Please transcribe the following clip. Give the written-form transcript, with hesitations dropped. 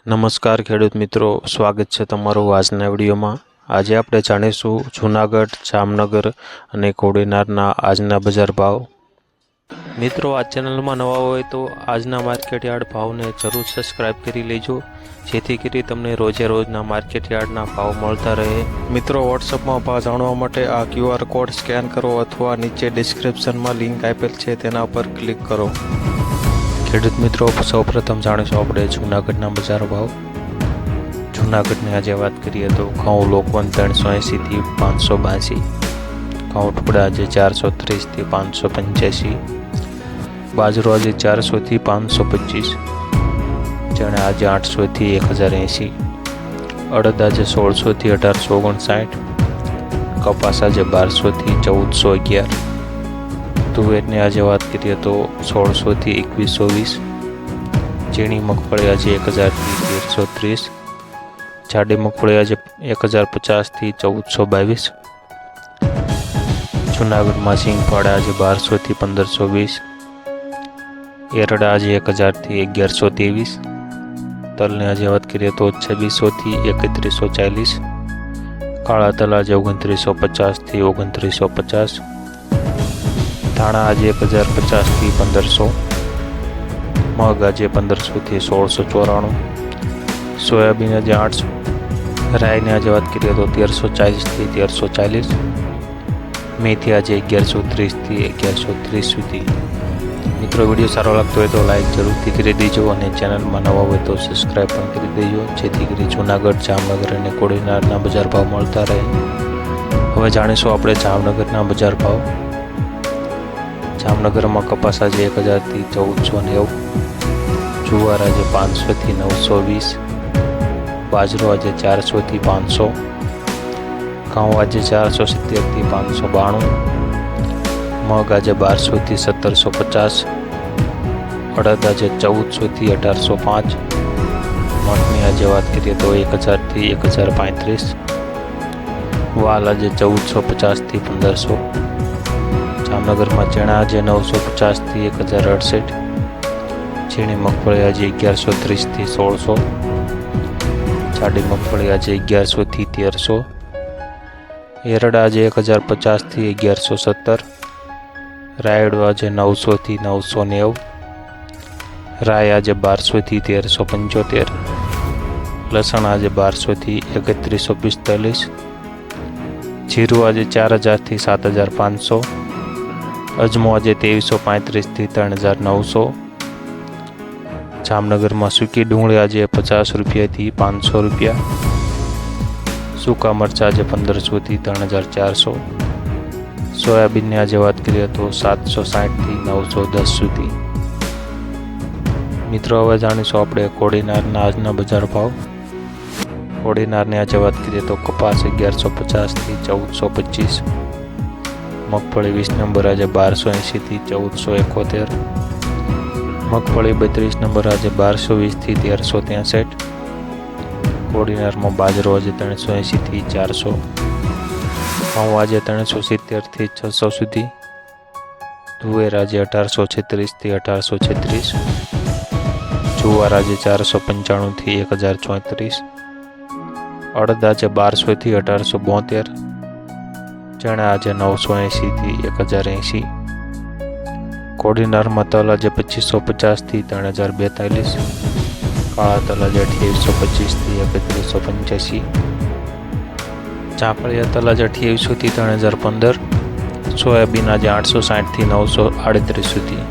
નમસ્કાર ખેડૂત મિત્રો, સ્વાગત છે તમારું આજના વિડીયોમાં। આજે આપણે જાણીશું જૂનાગઢ, જામનગર અને કોડીનારના આજના બજાર ભાવ। મિત્રો, આ ચેનલમાં નવા હોય તો આજના માર્કેટ યાર્ડ ભાવને જરૂર સબસ્ક્રાઇબ કરી લેજો, જેથી કરી તમને રોજે રોજના માર્કેટ યાર્ડના ભાવ મળતા રહે। મિત્રો, વોટ્સઅપમાં ભાવ જાણવા માટે આ QR કોડ સ્કેન કરો અથવા નીચે ડિસ્ક્રિપ્શનમાં લિંક આપેલ છે તેના પર ક્લિક કરો। ખેડૂત મિત્રો, સૌપ્રથમ જાણીશું આપણે જૂનાગઢના બજાર ભાવ। જૂનાગઢની આજે વાત કરીએ તો ઘઉં લોકવન 380થી 582, ઘઉં ટુકડા આજે 430થી 585, બાજરો આજે 400થી 525, ચણા આજે 800થી 1080, અડદ આજે 1600થી 1859, કપાસ આજે 1200થી 1411, તુવેરની આજે વાત કરીએ તો 1600થી 2120, ઝીણી મગફળી આજે 1000થી 1330, જાડી મગફળી આજે 1050થી 1422, જૂનાગઢમાં સિંગફાળા આજે 1200થી 1520, એરડા આજે 1000થી 1123, તલની આજે વાત કરીએ તો 2600થી 3140, કાળા તલ આજે 2950થી 2950, ધાણા આજે 1050થી 1500, મગ આજે 1500થી 1694, સોયાબીન આજે 800, રાયની આજે વાત કરીએ તો 1340થી 1340, મેથી આજે 1130થી 1130 સુધી। મિત્રો, વિડીયો સારો લાગતો હોય તો લાઈક જરૂરથી કરી દેજો અને ચેનલમાં નવા હોય તો સબસ્ક્રાઈબ પણ કરી દેજો, જેથી કરી જૂનાગઢ, જામનગર અને કોડીનારના બજાર ભાવ મળતા રહે। હવે જાણીશું આપણે જામનગરના બજાર ભાવ। જામનગરમાં કપાસ આજે 1000થી 1490, જુવાર આજે 500થી 920, બાજરો આજે 400થી 500, ઘઉં આજે 470થી 592, મગ આજે 1200થી 1750, અડદ આજે 1400થી 1805, મઠની આજે વાત કરીએ તો 1000થી 1035, વાલ આજે 1450થી 1500, જામનગરમાં ચણા આજે 950થી 1068, ઝીણી મગફળી આજે 1130થી 1600, જાડી મગફળી આજે 1100થી 1300, એરડા આજે 1050થી 1117, રાયડો આજે 900થી 990, રાય આજે 1200થી 1375, લસણ આજે 1200થી 3145, જીરું આજે 4000થી 7500, અજમો આજે 2335થી 3900, જામનગરમાં સૂકી ડુંગળી આજે 50 રૂપિયાથી 500 રૂપિયા, સૂકા મરચાં આજે 1500થી 3400, સોયાબીનની આજે વાત કરીએ તો 760થી 910 સુધી। મિત્રો, હવે જાણીશું આપણે કોડીનારના આજના બજાર ભાવ। કોડીનારની આજે વાત કરીએ તો કપાસ 1150થી 1425, મગફળી 20 નંબર આજે 1280થી 1471, મગફળી 32 નંબર આજે 1220થી 1363, કોડીનારમાં બાજરો આજે 380થી 400, ઘઉં આજે 370થી 600 સુધી, તુવેર આજે 1836થી 1836, જુવાર આજે 495થી 1034, અડદ આજે 1200થી 1872, ચણા આજે 980થી 1080, કોડીનારમાં તલ આજે 2550થી 3042, કાળા તલ આજે 2825થી 3185, ચાપડિયા તલ આજે 2800થી 3015, સોયાબીન આજે 860થી 938 સુધી।